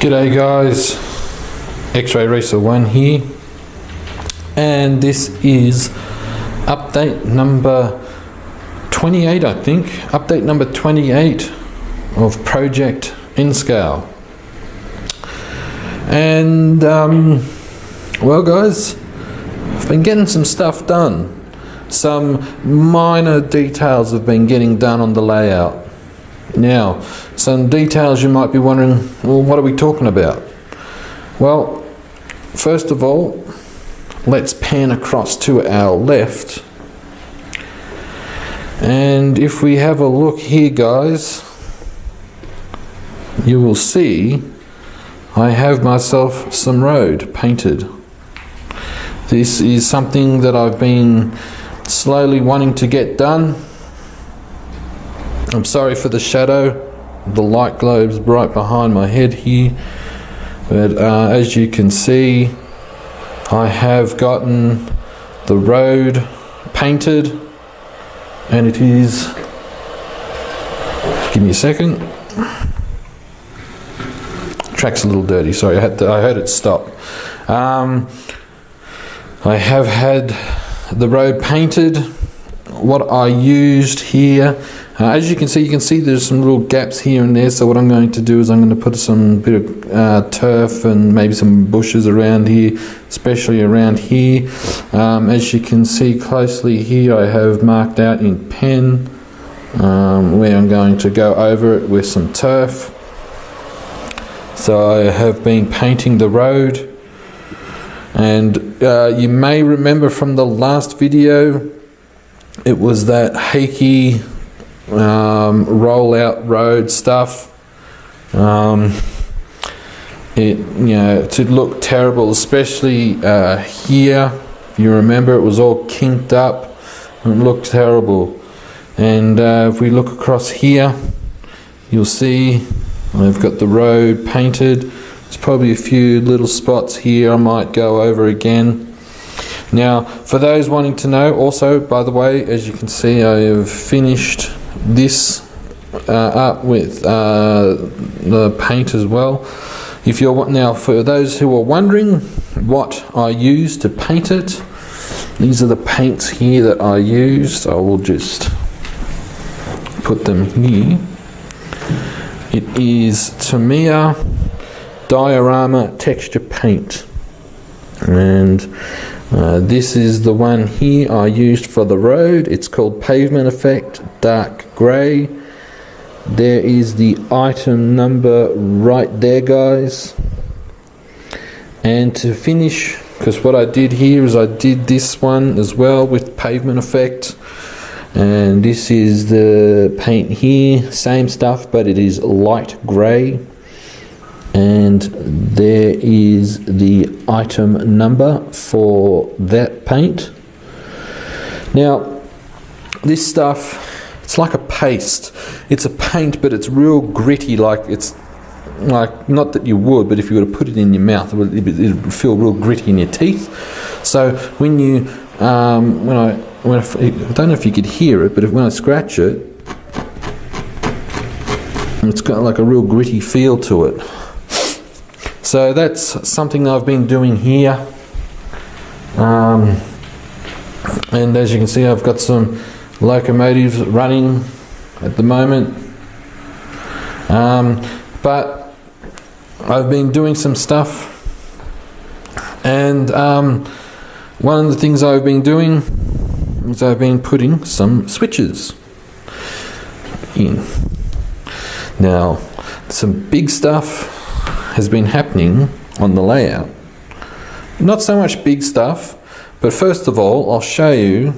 G'day guys, X-Ray Racer 1 here, and this is update number 28, I think, update number 28 of Project N-Scale. And well guys, I've been getting some stuff done. Some minor details have been getting done on the layout. Now, some details you might be wondering, well, what are we talking about? Well, first of all, let's pan across to our left. And if we have a look here, guys, you will see I have myself some road painted. This is something that I've been slowly wanting to get done. I'm sorry for the shadow, the light globes right behind my head here, but as you can see, I have gotten the road painted, and it is, give me a second, track's a little dirty, sorry, I heard it stop. I have had the road painted. What I used here, as you can see there's some little gaps here and there, so what I'm going to do is I'm going to put some bit of turf and maybe some bushes around here, especially around here. As you can see closely here, I have marked out in pen where I'm going to go over it with some turf. So I have been painting the road, and you may remember from the last video, it was that Hakey roll-out road stuff. It looked terrible, especially here. If you remember, it was all kinked up and it looked terrible. And if we look across here, you'll see I've got the road painted. There's probably a few little spots here I might go over again. Now, for those wanting to know, also, by the way, as you can see, I have finished this up with the paint as well. Now, for those who are wondering what I used to paint it, these are the paints here that I used. I will just put them here. It is Tamiya Diorama Texture Paint, and this is the one here I used for the road. It's called Pavement Effect Dark Grey. There is the item number right there, guys. And to finish, because what I did here is I did this one as well with Pavement Effect. And this is the paint here, same stuff, but it is light grey. And there is the item number for that paint. Now, this stuff, it's like a paste. It's a paint, but it's real gritty, not that you would, but if you were to put it in your mouth, it would feel real gritty in your teeth. So when you, I don't know if you could hear it, but when I scratch it, it's got like a real gritty feel to it. So that's something I've been doing here. And as you can see, I've got some locomotives running at the moment. But I've been doing some stuff. And one of the things I've been doing is I've been putting some switches in. Now, some big stuff has been happening on the layout. Not so much big stuff, but first of all, I'll show you,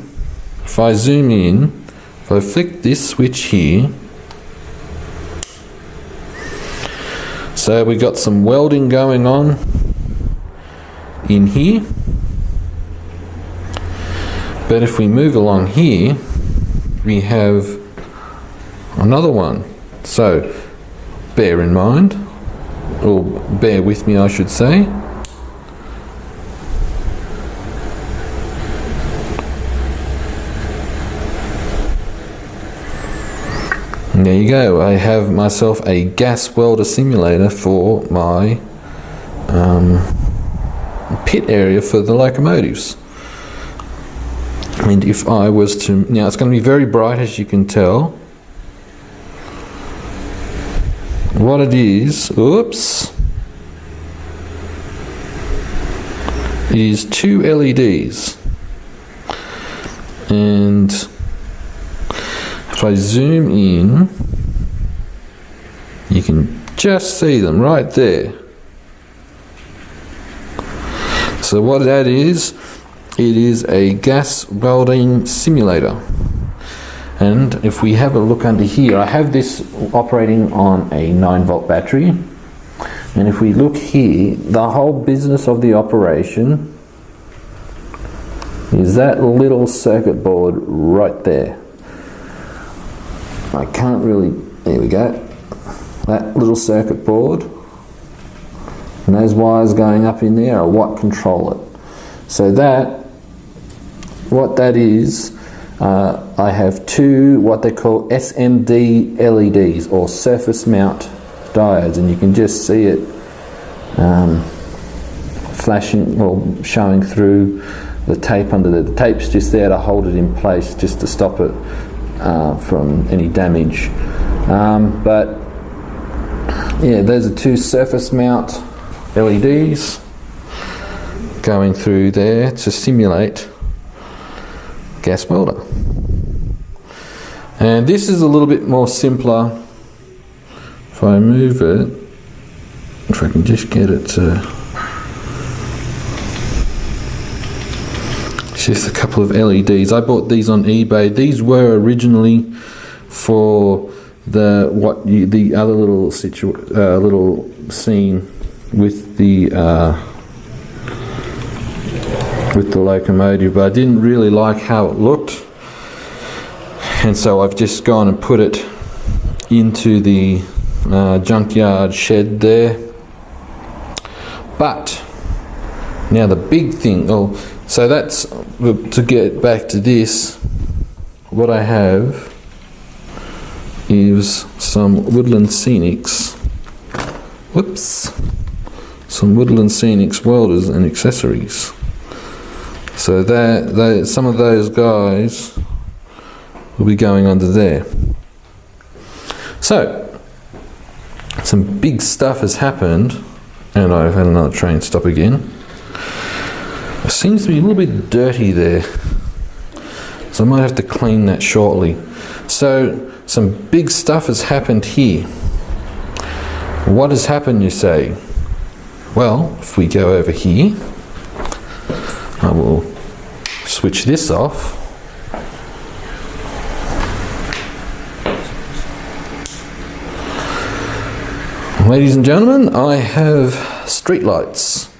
if I zoom in, if I flick this switch here, so we got some welding going on in here. But if we move along here, we have another one. So bear in mind, or bear with me I should say. There you go. I have myself a gas welder simulator for my pit area for the locomotives. And if I was to, now it's going to be very bright, as you can tell. What it is, oops, it is 2 LEDs, and if I zoom in, you can just see them right there. So what that is, it is a gas welding simulator. And if we have a look under here, I have this operating on a 9-volt battery. And if we look here, the whole business of the operation is that little circuit board right there. I can't really, there we go. That little circuit board. And those wires going up in there are what control it. So that, what that is, I have 2 what they call SMD LEDs, or surface mount diodes, and you can just see it flashing or showing through the tape under there. The tape's just there to hold it in place, just to stop it from any damage. But yeah, those are 2 surface mount LEDs going through there to simulate gas welder. And this is a little bit more simpler. If I move it, if I can just get it to, it's just a couple of LEDs. I bought these on eBay. These were originally for the other little little scene with the locomotive, but I didn't really like how it looked, and so I've just gone and put it into the junkyard shed there. But now the big thing, so that's, to get back to this, what I have is some Woodland Scenics, some Woodland Scenics welders and accessories. So that some of those guys will be going under there. So some big stuff has happened, and I've had another train stop again. It seems to be a little bit dirty there, so I might have to clean that shortly. So some big stuff has happened here. What has happened, you say? Well, if we go over here, I will switch this off. Ladies and gentlemen, I have street lights.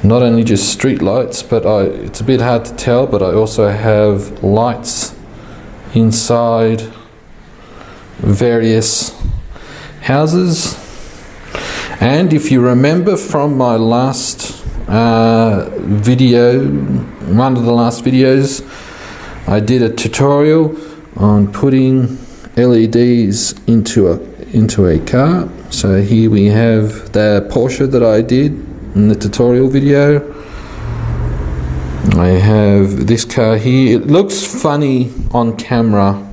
Not only just street lights, but it's a bit hard to tell, but I also have lights inside various houses. And if you remember from my last video, one of the last videos, I did a tutorial on putting LEDs into a car. So here we have the Porsche that I did in the tutorial video. I have this car here. It looks funny on camera,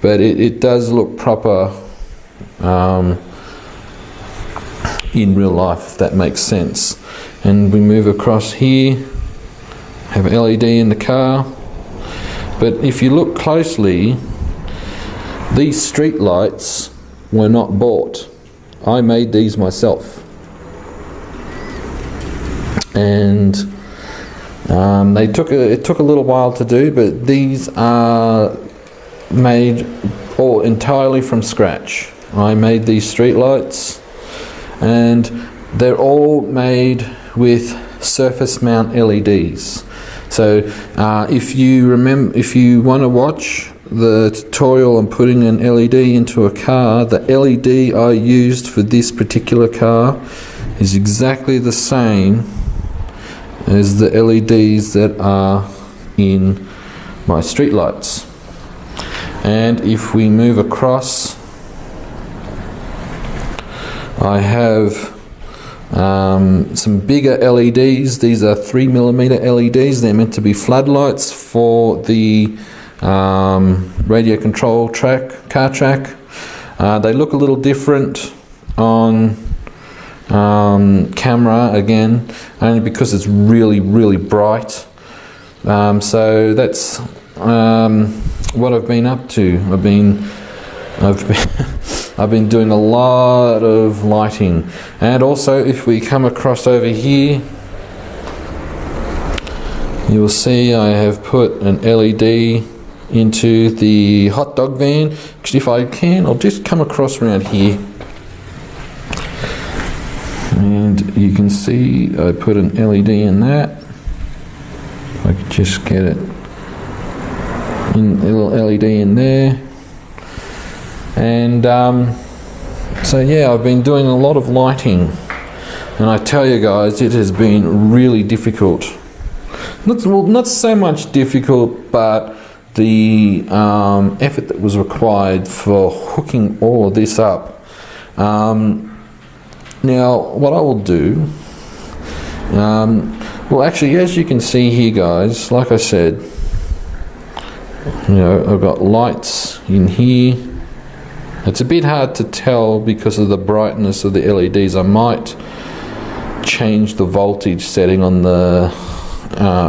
but it does look proper in real life, if that makes sense. And we move across here, have LED in the car. But if you look closely, these street lights were not bought. I made these myself. And it took a little while to do, but these are made all entirely from scratch. I made these street lights, and they're all made with surface mount LEDs. So if you want to watch the tutorial on putting an LED into a car, the LED I used for this particular car is exactly the same as the LEDs that are in my street lights. And if we move across, I have some bigger LEDs. These are 3mm LEDs. They're meant to be floodlights for the radio control car track. They look a little different on camera, again, only because it's really bright. So that's what I've been up to. I've been doing a lot of lighting. And also, if we come across over here, you will see I have put an LED into the hot dog van. Actually, if I can, I'll just come across around here. And you can see I put an LED in that. If I could just get it. A little LED in there. And so yeah, I've been doing a lot of lighting, and I tell you guys, it has been really difficult. Not so much difficult, but the effort that was required for hooking all of this up. Now, what I will do, well, actually, as you can see here, guys, like I said, you know, I've got lights in here. It's a bit hard to tell because of the brightness of the LEDs. I might change the voltage setting on the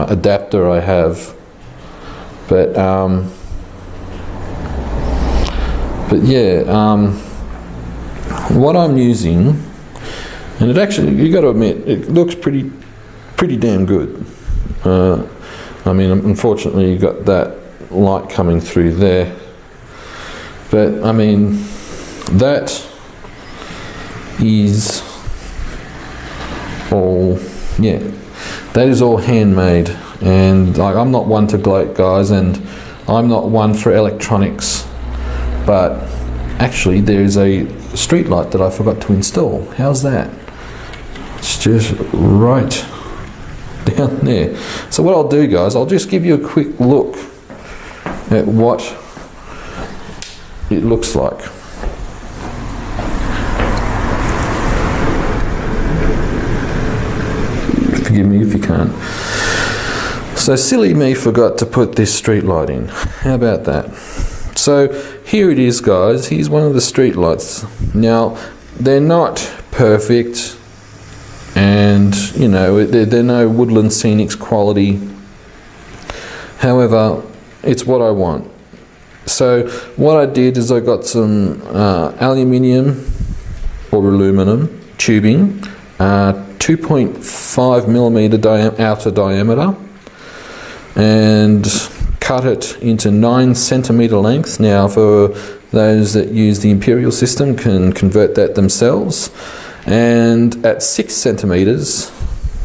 adapter I have, but yeah, what I'm using, and it actually, you got to admit, it looks pretty damn good. I mean, unfortunately, you got that light coming through there. But I mean, that is all, yeah, that is all handmade. And like, I'm not one to gloat, guys, and I'm not one for electronics. But actually, there's a street light that I forgot to install. How's that? It's just right down there. So what I'll do, guys, I'll just give you a quick look at what it looks like. Forgive me if you can't. So silly me forgot to put this street light in. How about that? So here it is, guys. Here's one of the street lights. Now, they're not perfect, and you know, they're no Woodland Scenics quality. However, it's what I want. So what I did is I got some aluminium or aluminum tubing, 2.5mm outer diameter, and cut it into 9cm length. Now, for those that use the Imperial system, can convert that themselves. And at 6cm,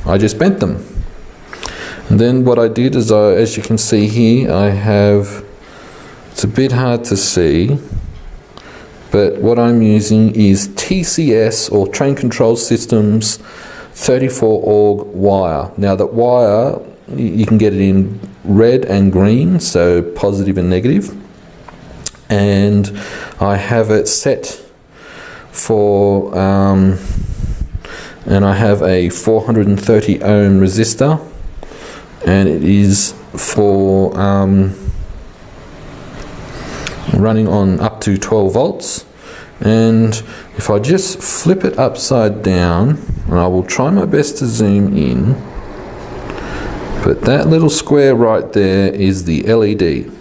I just bent them. And then what I did is, as you can see here, I have, it's a bit hard to see, but what I'm using is TCS, or Train Control Systems 34 Aug wire. Now that wire, you can get it in red and green, so positive and negative. And I have it set for, and I have a 430 ohm resistor, and it is for running on up to 12 volts. And if I just flip it upside down, and I will try my best to zoom in, but that little square right there is the LED.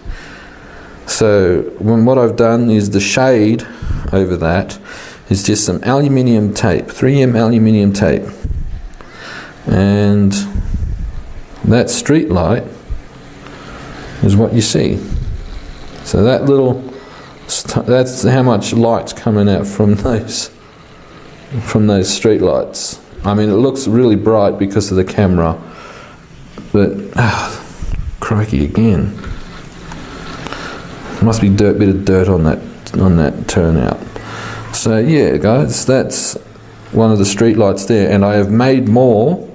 So what I've done is the shade over that is just some aluminium tape, 3M aluminium tape, and that street light is what you see. So that little, that's how much light's coming out from those street lights. I mean, it looks really bright because of the camera, but crikey again. Must be bit of dirt on that turnout. So yeah, guys, that's one of the street lights there, and I have made more,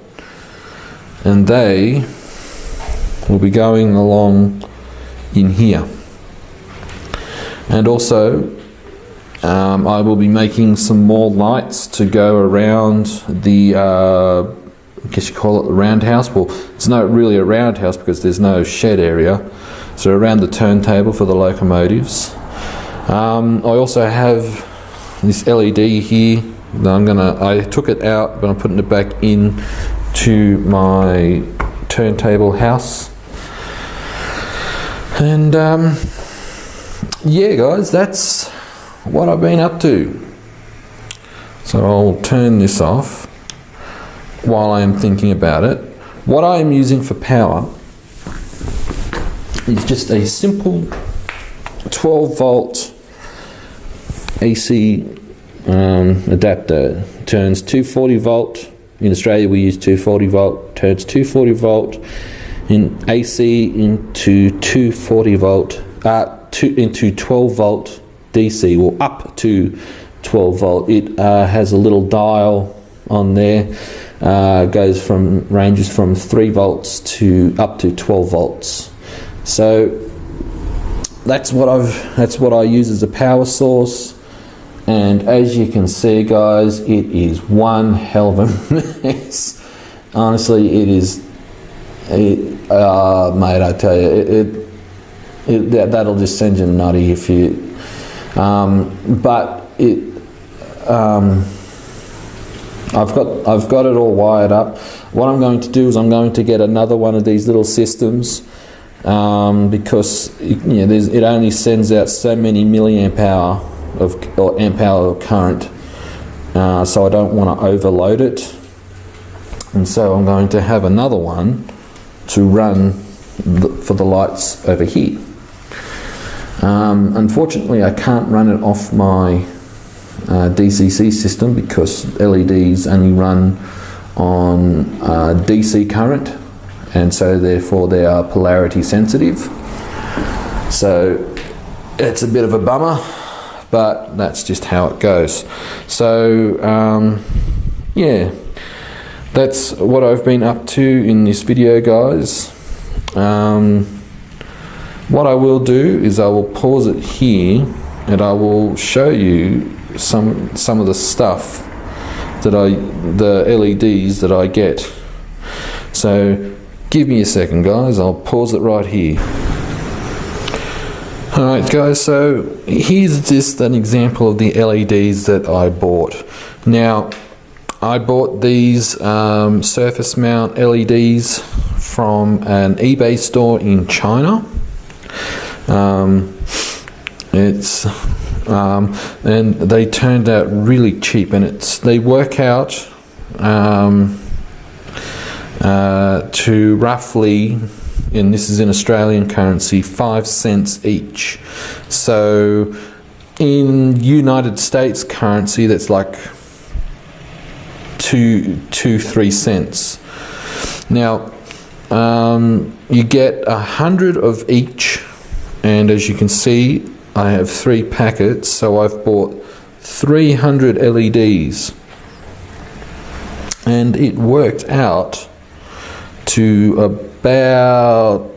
and they will be going along in here. And also I will be making some more lights to go around the I guess you call it the roundhouse. Well, it's not really a roundhouse because there's no shed area. So around the turntable for the locomotives. I also have this LED here. I took it out, but I'm putting it back in to my turntable house. And yeah, guys, that's what I've been up to. So I'll turn this off while I am thinking about it. What I am using for power is just a simple 12 volt AC adapter. Turns 240 volt. In Australia we use 240 volt. Turns 240 volt in AC into 240 volt, into 12 volt DC, or up to 12 volt. It has a little dial on there. Ranges from 3 volts to up to 12 volts. So that's what I use as a power source. And as you can see, guys, it is one hell of a mess. Honestly, it is. Mate, I tell you, that'll just send you nutty if you. But it. I've got it all wired up. What I'm going to do is I'm going to get another one of these little systems, because it only sends out so many milliamp hour or amp hour of current, so I don't want to overload it, and so I'm going to have another one to run for the lights over here. Unfortunately, I can't run it off my DCC system because LEDs only run on DC current, and so therefore they are polarity sensitive. So it's a bit of a bummer, but that's just how it goes. So yeah, that's what I've been up to in this video, guys. What I will do is I will pause it here and I will show you some of the stuff that the LEDs that I get. So give me a second, guys, I'll pause it right here. Alright guys, so here's just an example of the LEDs that I bought. Now, I bought these surface mount LEDs from an eBay store in China. And they turned out really cheap, and they work out to roughly, and this is in Australian currency, 5 cents each. So in United States currency, that's like 3 cents. Now you get 100 of each, and as you can see, I have 3 packets, so I've bought 300 LEDs, and it worked out to about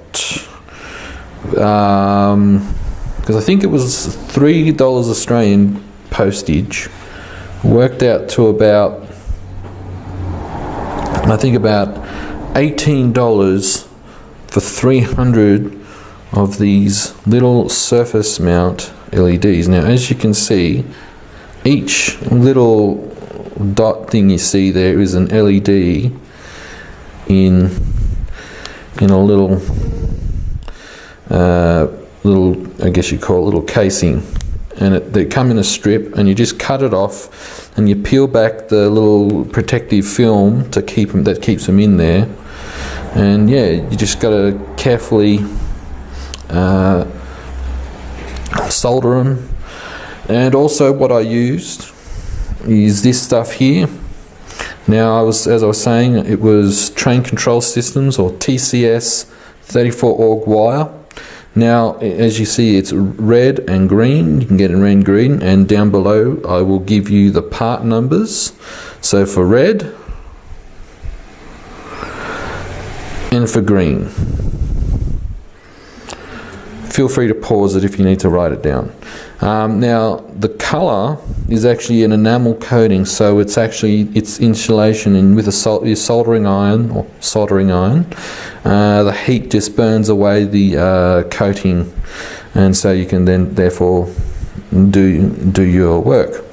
because I think it was $3 Australian postage, worked out to about, I think about $18 for 300 of these little surface mount LEDs. Now, as you can see, each little dot thing you see there is an LED in a little I guess you call it, little casing, and they come in a strip, and you just cut it off, and you peel back the little protective film to that keeps them in there. And yeah, you just got to carefully solder them. And also what I used is this stuff here. Now, as I was saying, it was Train Control Systems, or TCS 34 Org wire. Now, as you see, it's red and green. You can get it in red and green, and down below I will give you the part numbers. So for red and for green. feel free to pause it if you need to write it down. Now the colour is actually an enamel coating, so it's insulation, and with a soldering iron, the heat just burns away the coating, and so you can then therefore do your work.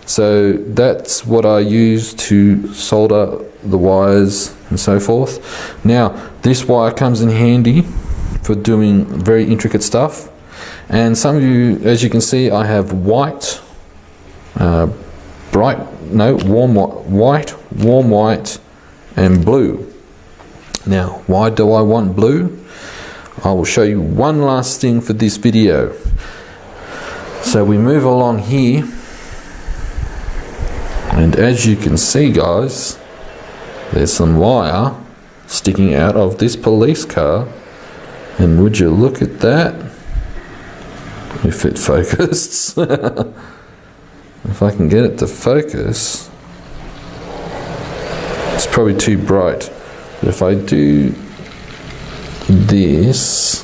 So that's what I use to solder the wires and so forth. Now this wire comes in handy for doing very intricate stuff, and some of you, as you can see, I have white, warm white and blue. Now why do I want blue? I will show you one last thing for this video. So we move along here, and as you can see, guys, there's some wire sticking out of this police car. And would you look at that? If it focused. If I can get it to focus. It's probably too bright. But if I do this,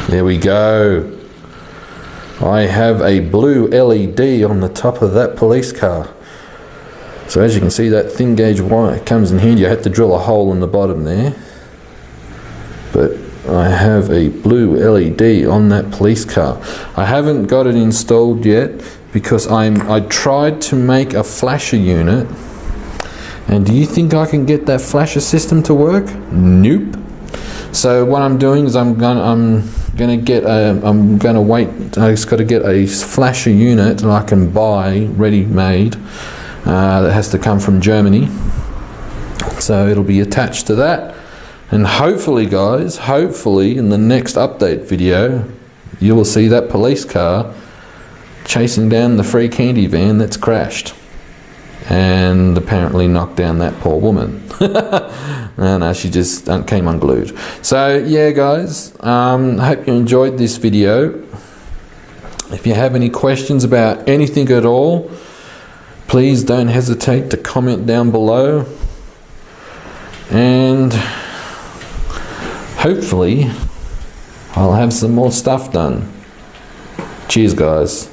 there we go. I have a blue LED on the top of that police car. So as you can see, that thin gauge wire comes in handy. I had to drill a hole in the bottom there. But I have a blue LED on that police car. I haven't got it installed yet because I tried to make a flasher unit. And do you think I can get that flasher system to work? Nope. So what I'm doing is I'm gonna wait. I just got to get a flasher unit that I can buy ready-made. That has to come from Germany. So it'll be attached to that. And hopefully, guys, in the next update video, you will see that police car chasing down the free candy van that's crashed and apparently knocked down that poor woman. No, she just came unglued. So yeah, guys, I hope you enjoyed this video. If you have any questions about anything at all, please don't hesitate to comment down below, and hopefully I'll have some more stuff done. Cheers, guys.